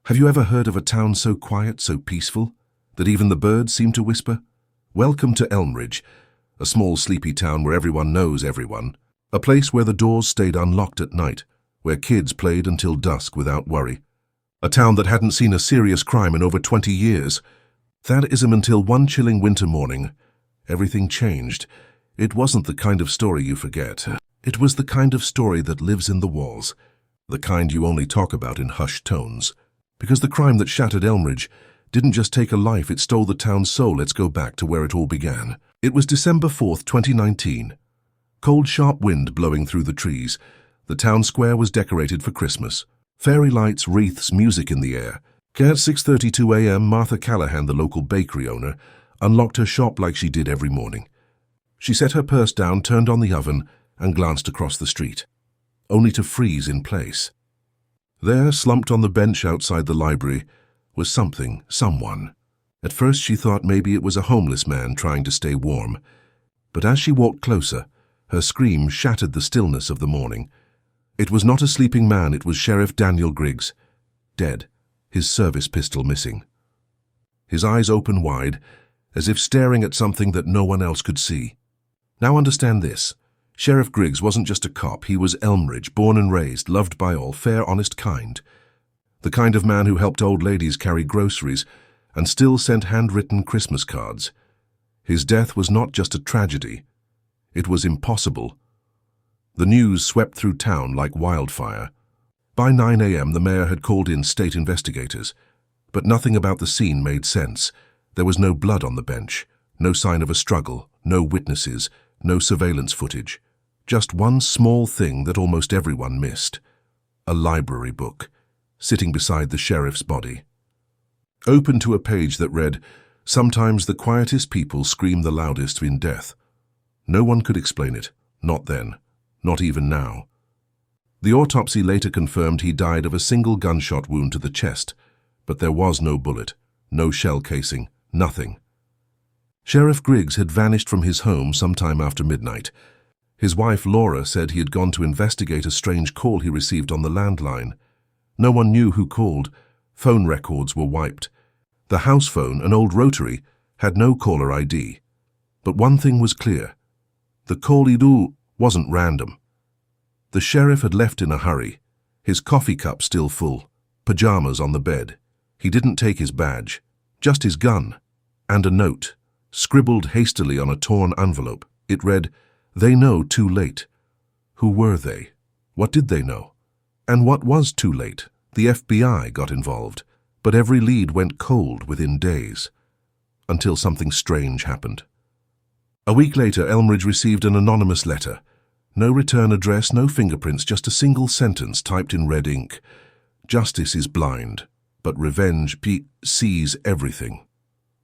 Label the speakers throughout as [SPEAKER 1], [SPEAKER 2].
[SPEAKER 1] Have you ever heard of a town so quiet, so peaceful, that even the birds seem to whisper? Welcome to Elmridge, a small sleepy town where everyone knows everyone, a place where the doors stayed unlocked at night, where kids played until dusk without worry. A town that hadn't seen a serious crime in over 20 years. That isn't until one chilling winter morning, everything changed. It wasn't the kind of story you forget. It was the kind of story that lives in the walls, the kind you only talk about in hushed tones. Because the crime that shattered Elmridge didn't just take a life, it stole the town's soul. Let's go back to where it all began. It was December 4th, 2019. Cold, sharp wind blowing through the trees. The town square was decorated for Christmas. Fairy lights, wreaths, music in the air. At 6:32 a.m., Martha Callahan, the local bakery owner, unlocked her shop like she did every morning. She set her purse down, turned on the oven, and glanced across the street, only to freeze in place. There, slumped on the bench outside the library, was someone. At first she thought maybe it was a homeless man trying to stay warm. But as she walked closer, her scream shattered the stillness of the morning. It was not a sleeping man, it was Sheriff Daniel Griggs, dead, his service pistol missing. His eyes open wide, as if staring at something that no one else could see. Now understand this. Sheriff Griggs wasn't just a cop, he was Elmridge, born and raised, loved by all, fair, honest, kind. The kind of man who helped old ladies carry groceries and still sent handwritten Christmas cards. His death was not just a tragedy, it was impossible. The news swept through town like wildfire. By 9 a.m. the mayor had called in state investigators, but nothing about the scene made sense. There was no blood on the bench, no sign of a struggle, no witnesses, no surveillance footage. Just one small thing that almost everyone missed. A library book, sitting beside the sheriff's body. Open to a page that read, "Sometimes the quietest people scream the loudest in death." No one could explain it, not then, not even now. The autopsy later confirmed he died of a single gunshot wound to the chest, but there was no bullet, no shell casing, nothing. Sheriff Griggs had vanished from his home sometime after midnight. His wife Laura said he had gone to investigate a strange call he received on the landline. No one knew who called. Phone records were wiped. The house phone, an old rotary, had no caller ID. But one thing was clear. The call wasn't random. The sheriff had left in a hurry, his coffee cup still full, pajamas on the bed. He didn't take his badge, just his gun, and a note, scribbled hastily on a torn envelope. It read, "They know too late." Who were they? What did they know? And what was too late? The FBI got involved, but every lead went cold within days, until something strange happened. A week later, Elmridge received an anonymous letter. No return address, no fingerprints, just a single sentence typed in red ink. "Justice is blind, but revenge sees everything."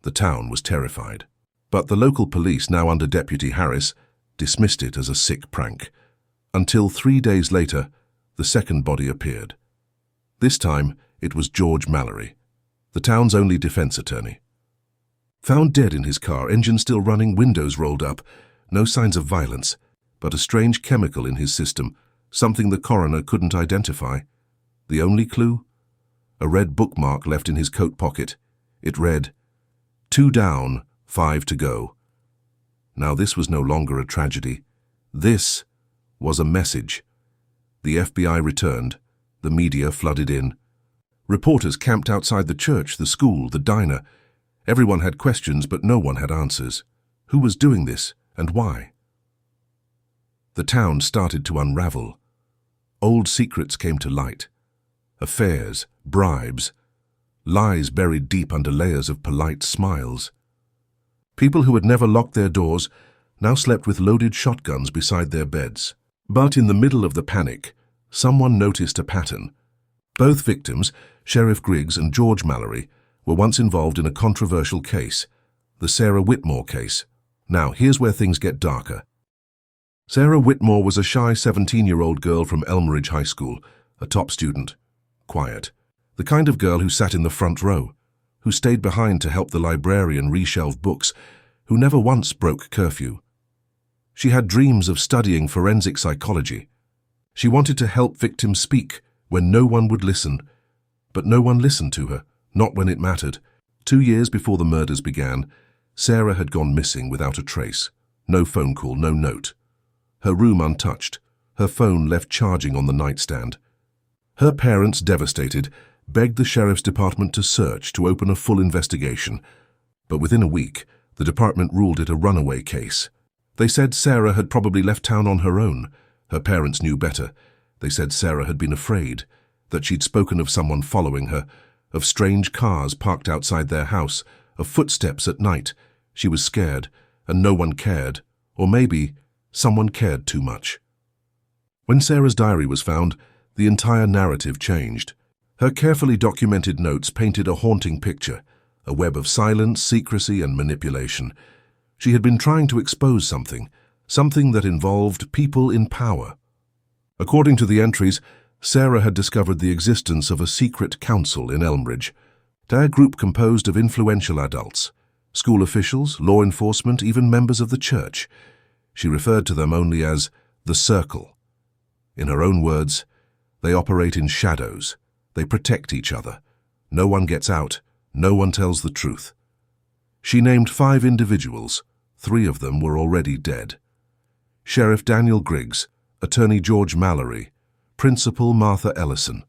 [SPEAKER 1] The town was terrified. But the local police, now under Deputy Harris, dismissed it as a sick prank. Until 3 days later, the second body appeared. This time, it was George Mallory, the town's only defense attorney. Found dead in his car, engine still running, windows rolled up. No signs of violence, but a strange chemical in his system, something the coroner couldn't identify. The only clue? A red bookmark left in his coat pocket. It read, "2 down, 5 to go." Now this was no longer a tragedy. This was a message. The FBI returned. The media flooded in. Reporters camped outside the church, the school, the diner. Everyone had questions, but no one had answers. Who was doing this, and why? The town started to unravel. Old secrets came to light. Affairs, bribes, lies buried deep under layers of polite smiles. People who had never locked their doors now slept with loaded shotguns beside their beds. But in the middle of the panic, someone noticed a pattern. Both victims, Sheriff Griggs and George Mallory, were once involved in a controversial case, the Sarah Whitmore case. Now, here's where things get darker. Sarah Whitmore was a shy 17-year-old girl from Elmridge High School, a top student. Quiet. The kind of girl who sat in the front row, who stayed behind to help the librarian reshelve books, who never once broke curfew. She had dreams of studying forensic psychology. She wanted to help victims speak when no one would listen. But no one listened to her, not when it mattered. 2 years before the murders began, Sarah had gone missing without a trace. No phone call, no note. Her room untouched, her phone left charging on the nightstand. Her parents, devastated, begged the sheriff's department to search, to open a full investigation. But within a week, the department ruled it a runaway case. They said Sarah had probably left town on her own. Her parents knew better. They said Sarah had been afraid, that she'd spoken of someone following her, of strange cars parked outside their house, of footsteps at night. She was scared, and no one cared. Or maybe someone cared too much. When Sarah's diary was found, the entire narrative changed. Her carefully documented notes painted a haunting picture, a web of silence, secrecy, and manipulation. She had been trying to expose something that involved people in power. According to the entries, Sarah had discovered the existence of a secret council in Elmridge, a group composed of influential adults, school officials, law enforcement, even members of the church. She referred to them only as the Circle. In her own words, they operate in shadows. They protect each other. No one gets out. No one tells the truth. She named 5 individuals. 3 of them were already dead. Sheriff Daniel Griggs, Attorney George Mallory, Principal Martha Ellison.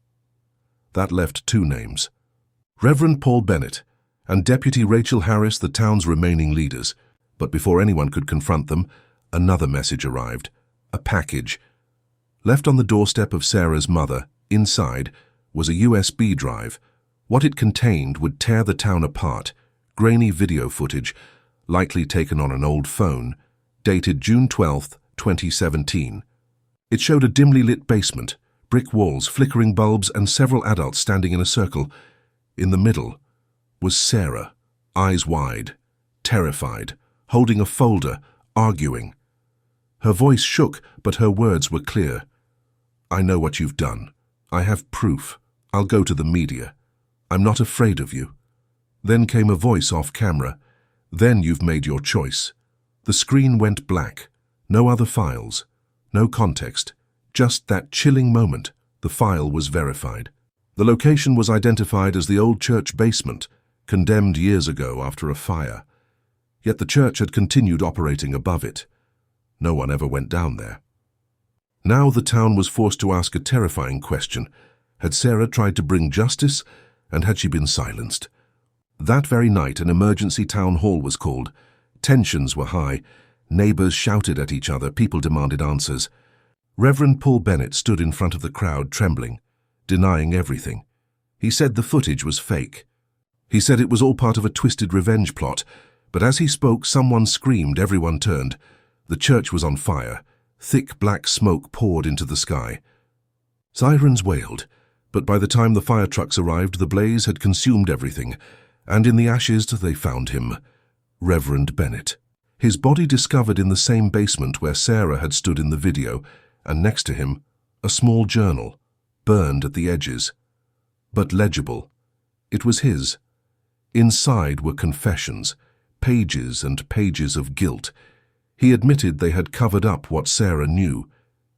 [SPEAKER 1] That left 2 names. Reverend Paul Bennett and Deputy Rachel Harris, the town's remaining leaders. But before anyone could confront them, another message arrived. A package. Left on the doorstep of Sarah's mother, inside, was a USB drive. What it contained would tear the town apart. Grainy video footage, likely taken on an old phone, dated June 12, 2017. It showed a dimly lit basement, brick walls, flickering bulbs, and several adults standing in a circle. In the middle was Sarah, eyes wide, terrified, holding a folder, arguing. Her voice shook, but her words were clear. "I know what you've done. I have proof. I'll go to the media. I'm not afraid of you." Then came a voice off camera. "Then you've made your choice." The screen went black. No other files. No context. Just that chilling moment. The file was verified. The location was identified as the old church basement, condemned years ago after a fire. Yet the church had continued operating above it. No one ever went down there. Now the town was forced to ask a terrifying question. Had Sarah tried to bring justice, and had she been silenced? That very night, an emergency town hall was called. Tensions were high. Neighbors shouted at each other. People demanded answers. Reverend Paul Bennett stood in front of the crowd, trembling, denying everything. He said the footage was fake. He said it was all part of a twisted revenge plot. But as he spoke, someone screamed. Everyone turned. The church was on fire. Thick black smoke poured into the sky. Sirens wailed, but by the time the fire trucks arrived, the blaze had consumed everything, and in the ashes they found him, Reverend Bennett. His body discovered in the same basement where Sarah had stood in the video, and next to him, a small journal, burned at the edges, but legible. It was his. Inside were confessions, pages and pages of guilt. He admitted they had covered up what Sarah knew,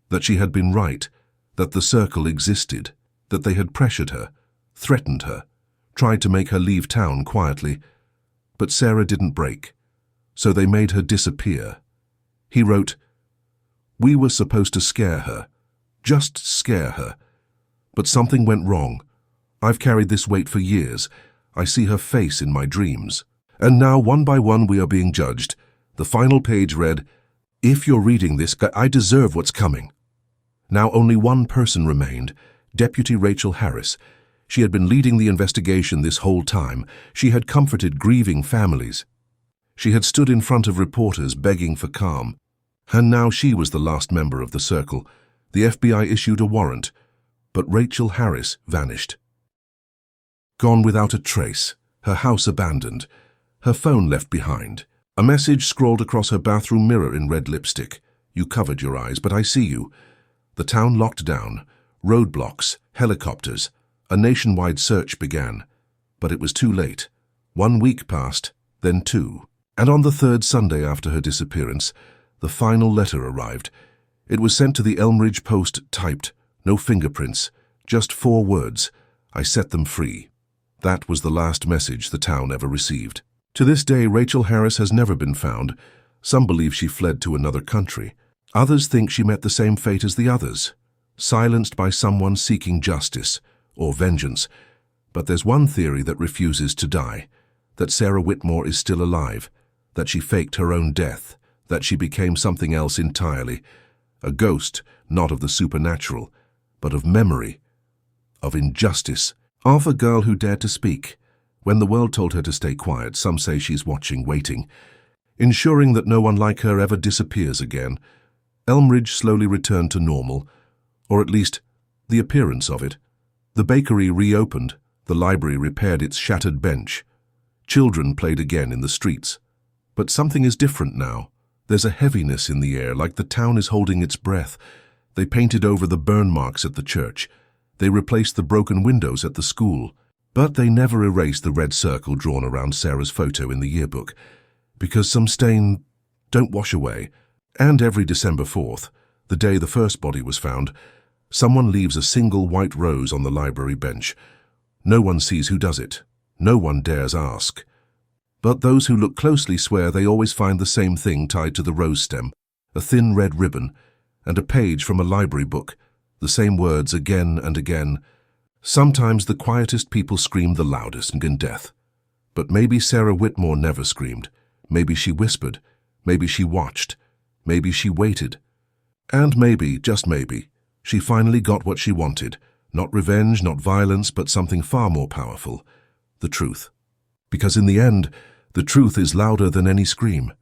[SPEAKER 1] that she had been right, that the circle existed, that they had pressured her, threatened her, tried to make her leave town quietly. But Sarah didn't break, so they made her disappear. He wrote, "We were supposed to scare her, just scare her. But something went wrong. I've carried this weight for years. I see her face in my dreams. And now, one by one, we are being judged." The final page read, "If you're reading this, I deserve what's coming." Now only one person remained, Deputy Rachel Harris. She had been leading the investigation this whole time. She had comforted grieving families. She had stood in front of reporters begging for calm. And now she was the last member of the circle. The FBI issued a warrant, but Rachel Harris vanished. Gone without a trace, her house abandoned, her phone left behind. A message scrawled across her bathroom mirror in red lipstick. "You covered your eyes, but I see you." The town locked down. Roadblocks, helicopters. A nationwide search began. But it was too late. 1 week passed, then 2. And on the 3rd Sunday after her disappearance, the final letter arrived. It was sent to the Elmridge Post, typed, no fingerprints, just 4 words. I set them free. That was the last message the town ever received. To this day, Rachel Harris has never been found. Some believe she fled to another country. Others think she met the same fate as the others, silenced by someone seeking justice or vengeance. But there's one theory that refuses to die, that Sarah Whitmore is still alive, that she faked her own death, that she became something else entirely, a ghost, not of the supernatural, but of memory, of injustice, of a girl who dared to speak. When the world told her to stay quiet, some say she's watching, waiting, ensuring that no one like her ever disappears again. Elmridge slowly returned to normal, or at least the appearance of it. The bakery reopened, the library repaired its shattered bench. Children played again in the streets. But something is different now. There's a heaviness in the air, like the town is holding its breath. They painted over the burn marks at the church. They replaced the broken windows at the school. But they never erased the red circle drawn around Sarah's photo in the yearbook, because some stain don't wash away. And every December 4th, the day the first body was found, someone leaves a single white rose on the library bench. No one sees who does it. No one dares ask. But those who look closely swear they always find the same thing tied to the rose stem, a thin red ribbon, and a page from a library book, the same words again and again. Sometimes the quietest people scream the loudest in death. But maybe Sarah Whitmore never screamed. Maybe she whispered. Maybe she watched. Maybe she waited. And maybe, just maybe, she finally got what she wanted. Not revenge, not violence, but something far more powerful. The truth. Because in the end, the truth is louder than any scream.